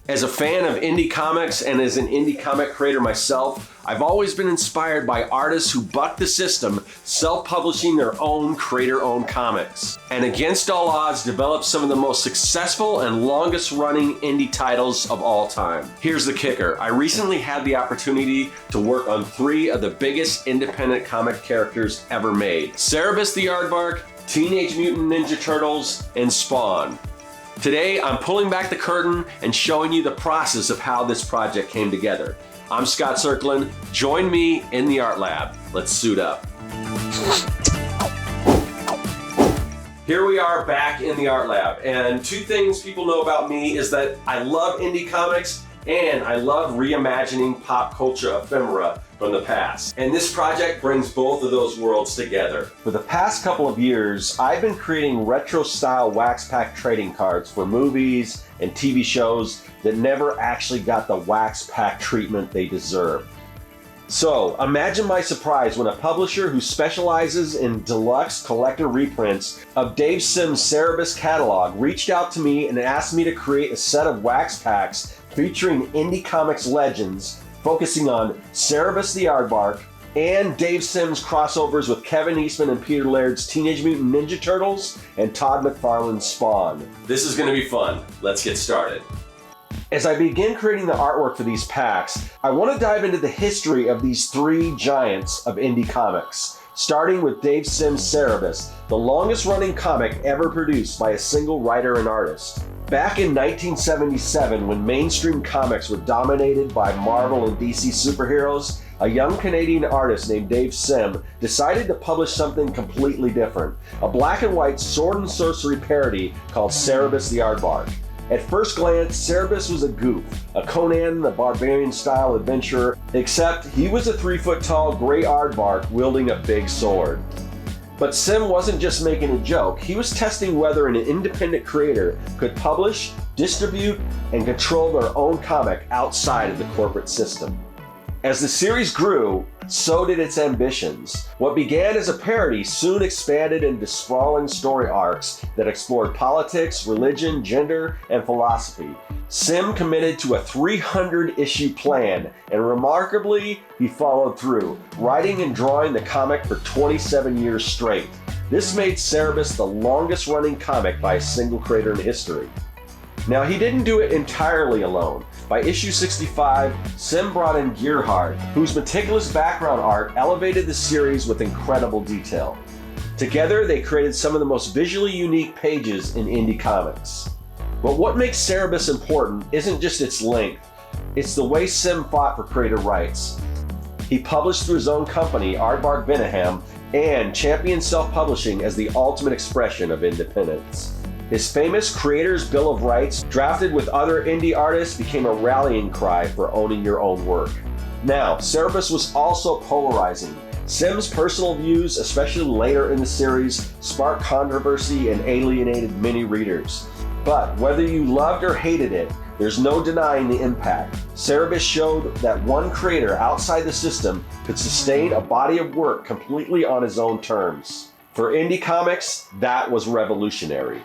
As a fan of indie comics and as an indie comic creator myself, I've always been inspired by artists who buck the system, self-publishing their own creator-owned comics. And against all odds, developed some of the most successful and longest-running indie titles of all time. Here's the kicker. I recently had the opportunity to work on 3 of the biggest independent comic characters ever made: Cerebus the Aardvark, Teenage Mutant Ninja Turtles, and Spawn. Today, I'm pulling back the curtain and showing you the process of how this project came together. I'm Scott Serkland. Join me in the art lab. Let's suit up. Here we are back in the art lab, and 2 things people know about me is that I love indie comics and I love reimagining pop culture ephemera from the past. And this project brings both of those worlds together. For the past couple of years, I've been creating retro-style wax pack trading cards for movies and TV shows that never actually got the wax pack treatment they deserve. So imagine my surprise when a publisher who specializes in deluxe collector reprints of Dave Sim's Cerebus catalog reached out to me and asked me to create a set of wax packs featuring indie comics legends, focusing on Cerebus the Aardvark and Dave Sim's crossovers with Kevin Eastman and Peter Laird's Teenage Mutant Ninja Turtles and Todd McFarlane's Spawn. This is going to be fun. Let's get started. As I begin creating the artwork for these packs, I want to dive into the history of these 3 giants of indie comics, starting with Dave Sim's Cerebus, the longest running comic ever produced by a single writer and artist. Back in 1977, when mainstream comics were dominated by Marvel and DC superheroes, a young Canadian artist named Dave Sim decided to publish something completely different, a black and white sword and sorcery parody called Cerebus the Aardvark. At first glance, Cerebus was a goof, a Conan the Barbarian style adventurer, except he was a 3-foot-tall gray aardvark wielding a big sword. But Sim wasn't just making a joke, he was testing whether an independent creator could publish, distribute, and control their own comic outside of the corporate system. As the series grew, so did its ambitions. What began as a parody soon expanded into sprawling story arcs that explored politics, religion, gender, and philosophy. Sim committed to a 300-issue plan, and remarkably, he followed through, writing and drawing the comic for 27 years straight. This made Cerebus the longest-running comic by a single creator in history. Now, he didn't do it entirely alone. By issue 65, Sim brought in Gerhard, whose meticulous background art elevated the series with incredible detail. Together, they created some of the most visually unique pages in indie comics. But what makes Cerebus important isn't just its length, it's the way Sim fought for creator rights. He published through his own company, Aardvark Venaham, and championed self-publishing as the ultimate expression of independence. His famous Creator's Bill of Rights, drafted with other indie artists, became a rallying cry for owning your own work. Now, Cerebus was also polarizing. Sim's personal views, especially later in the series, sparked controversy and alienated many readers. But whether you loved or hated it, there's no denying the impact. Cerebus showed that one creator outside the system could sustain a body of work completely on his own terms. For indie comics, that was revolutionary.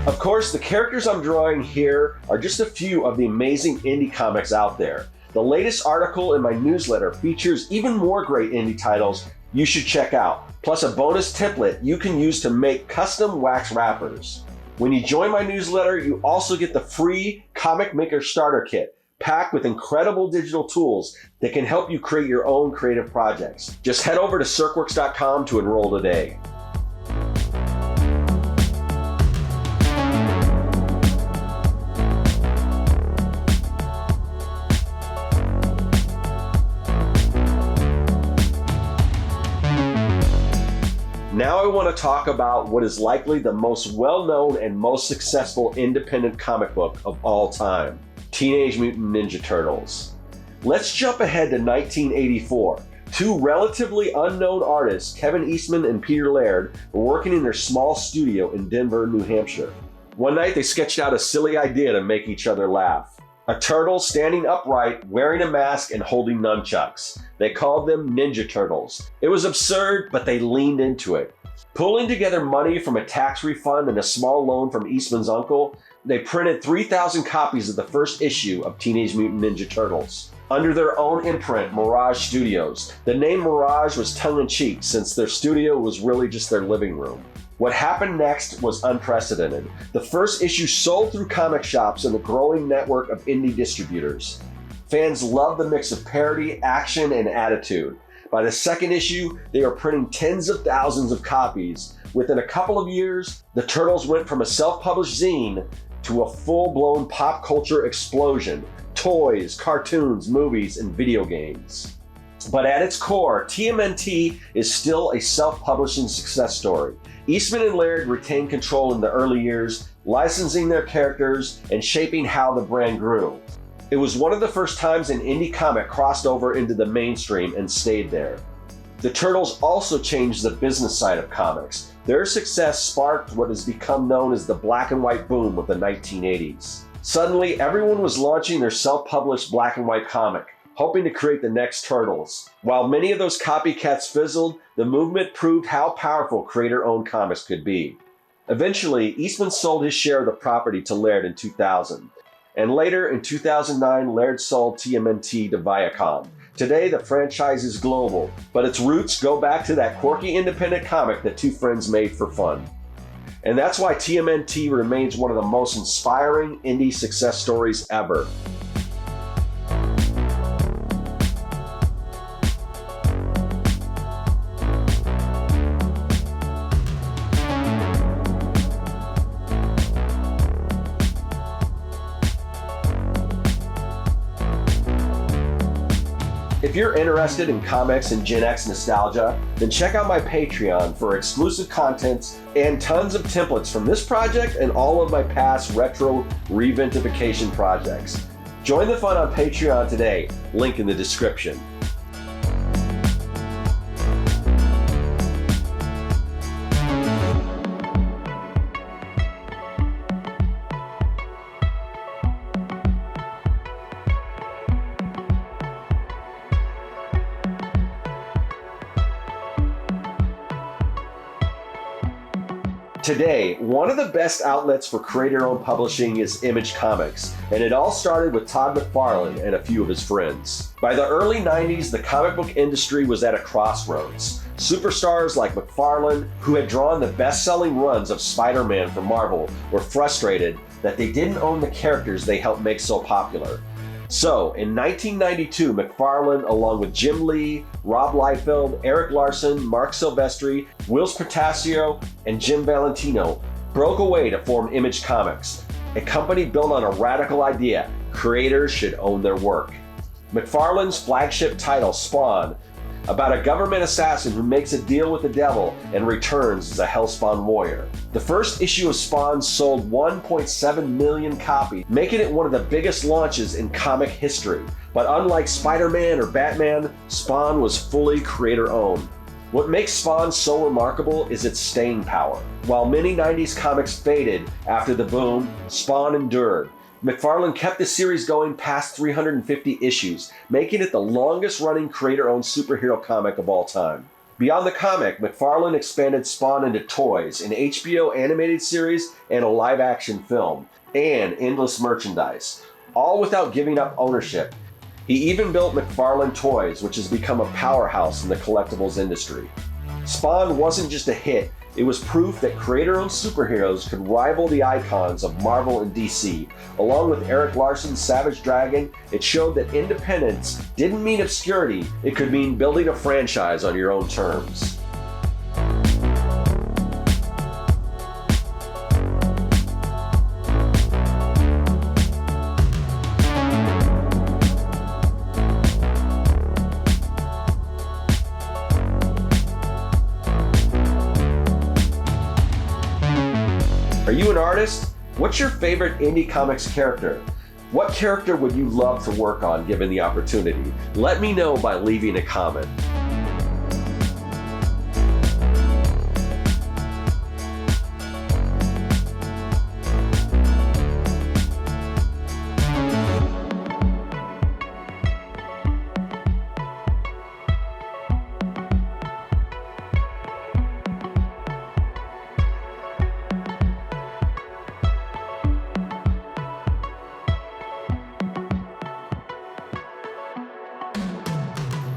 Of course, the characters I'm drawing here are just a few of the amazing indie comics out there. The latest article in my newsletter features even more great indie titles you should check out, plus a bonus template you can use to make custom wax wrappers. When you join my newsletter, you also get the free Comic Maker Starter Kit, packed with incredible digital tools that can help you create your own creative projects. Just head over to Serkworks.com to enroll today. Now I want to talk about what is likely the most well-known and most successful independent comic book of all time, Teenage Mutant Ninja Turtles. Let's jump ahead to 1984. 2 relatively unknown artists, Kevin Eastman and Peter Laird, were working in their small studio in Denver, New Hampshire. One night they sketched out a silly idea to make each other laugh. A turtle standing upright, wearing a mask and holding nunchucks. They called them Ninja Turtles. It was absurd, but they leaned into it. Pulling together money from a tax refund and a small loan from Eastman's uncle, they printed 3,000 copies of the first issue of Teenage Mutant Ninja Turtles. Under their own imprint, Mirage Studios. The name Mirage was tongue-in-cheek since their studio was really just their living room. What happened next was unprecedented. The first issue sold through comic shops and a growing network of indie distributors. Fans loved the mix of parody, action, and attitude. By the second issue, they were printing tens of thousands of copies. Within a couple of years, the Turtles went from a self-published zine to a full-blown pop culture explosion. Toys, cartoons, movies, and video games. But at its core, TMNT is still a self-publishing success story. Eastman and Laird retained control in the early years, licensing their characters and shaping how the brand grew. It was one of the first times an indie comic crossed over into the mainstream and stayed there. The Turtles also changed the business side of comics. Their success sparked what has become known as the black and white boom of the 1980s. Suddenly, everyone was launching their self-published black and white comic, hoping to create the next Turtles. While many of those copycats fizzled, the movement proved how powerful creator-owned comics could be. Eventually, Eastman sold his share of the property to Laird in 2000. And later, in 2009, Laird sold TMNT to Viacom. Today, the franchise is global, but its roots go back to that quirky independent comic that two friends made for fun. And that's why TMNT remains one of the most inspiring indie success stories ever. If you're interested in comics and Gen X nostalgia, then check out my Patreon for exclusive contents and tons of templates from this project and all of my past retro reventification projects. Join the fun on Patreon today, link in the description. Today, one of the best outlets for creator-owned publishing is Image Comics, and it all started with Todd McFarlane and a few of his friends. By the early 90s, the comic book industry was at a crossroads. Superstars like McFarlane, who had drawn the best-selling runs of Spider-Man for Marvel, were frustrated that they didn't own the characters they helped make so popular. So, in 1992, McFarlane, along with Jim Lee, Rob Liefeld, Eric Larson, Mark Silvestri, Whilce Portacio, and Jim Valentino, broke away to form Image Comics, a company built on a radical idea: creators should own their work. McFarlane's flagship title, Spawn, about a government assassin who makes a deal with the devil and returns as a Hellspawn warrior. The first issue of Spawn sold 1.7 million copies, making it one of the biggest launches in comic history. But unlike Spider-Man or Batman, Spawn was fully creator-owned. What makes Spawn so remarkable is its staying power. While many 90s comics faded after the boom, Spawn endured. McFarlane kept the series going past 350 issues, making it the longest-running creator-owned superhero comic of all time. Beyond the comic, McFarlane expanded Spawn into toys, an HBO animated series, and a live-action film, and endless merchandise, all without giving up ownership. He even built McFarlane Toys, which has become a powerhouse in the collectibles industry. Spawn wasn't just a hit, it was proof that creator-owned superheroes could rival the icons of Marvel and DC. Along with Eric Larson's Savage Dragon, it showed that independence didn't mean obscurity, it could mean building a franchise on your own terms. Are you an artist? What's your favorite indie comics character? What character would you love to work on given the opportunity? Let me know by leaving a comment.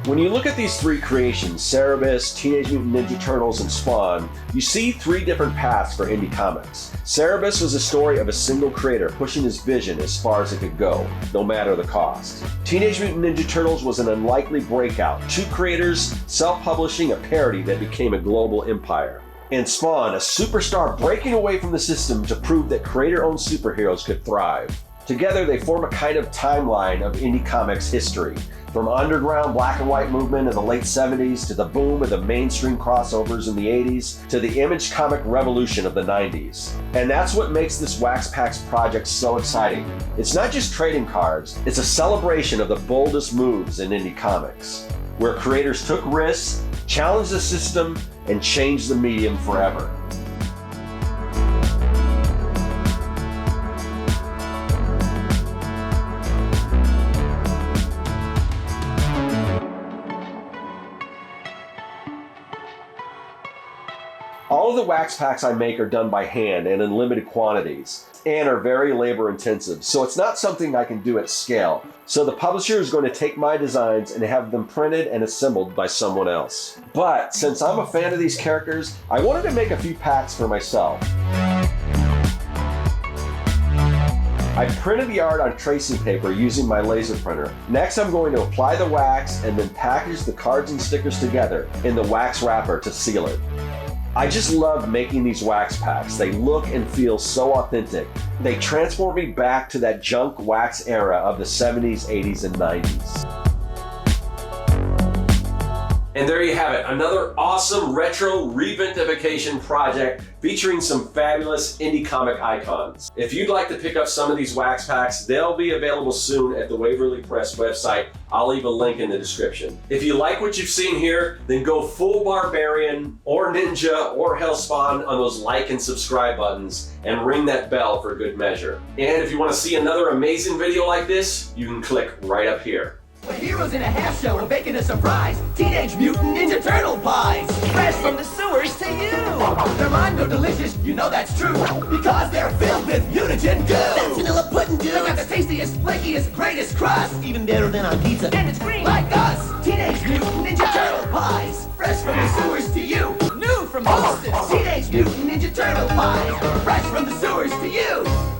When you look at these three creations, Cerebus, Teenage Mutant Ninja Turtles, and Spawn, you see three different paths for indie comics. Cerebus was a story of a single creator pushing his vision as far as it could go, no matter the cost. Teenage Mutant Ninja Turtles was an unlikely breakout, two creators self-publishing a parody that became a global empire. And Spawn, a superstar breaking away from the system to prove that creator-owned superheroes could thrive. Together, they form a kind of timeline of indie comics history, from underground black and white movement in the late 70s to the boom of the mainstream crossovers in the 80s to the image comic revolution of the 90s. And that's what makes this Wax Packs project so exciting. It's not just trading cards, it's a celebration of the boldest moves in indie comics, where creators took risks, challenged the system, and changed the medium forever. All of the wax packs I make are done by hand and in limited quantities, and are very labor intensive, so it's not something I can do at scale. So the publisher is going to take my designs and have them printed and assembled by someone else. But since I'm a fan of these characters, I wanted to make a few packs for myself. I printed the art on tracing paper using my laser printer. Next, I'm going to apply the wax and then package the cards and stickers together in the wax wrapper to seal it. I just love making these wax packs. They look and feel so authentic. They transport me back to that junk wax era of the 70s, 80s, and 90s. And there you have it, another awesome retro reventification project featuring some fabulous indie comic icons. If you'd like to pick up some of these wax packs, they'll be available soon at the Waverly Press website. I'll leave a link in the description. If you like what you've seen here, then go full barbarian or ninja or hellspawn on those like and subscribe buttons and ring that bell for good measure. And if you want to see another amazing video like this, you can click right up here. We're heroes in a half shell, we're baking a surprise. Teenage Mutant Ninja Turtle pies, fresh from the sewers to you. Their mind go delicious, you know that's true, because they're filled with mutagen goo. That's vanilla pudding, dude. They got the tastiest, flakiest, greatest crust, even better than on pizza. And it's green like us. Teenage Mutant Ninja Turtle pies, fresh from the sewers to you. New from Boston. Teenage Mutant Ninja Turtle pies, fresh from the sewers to you.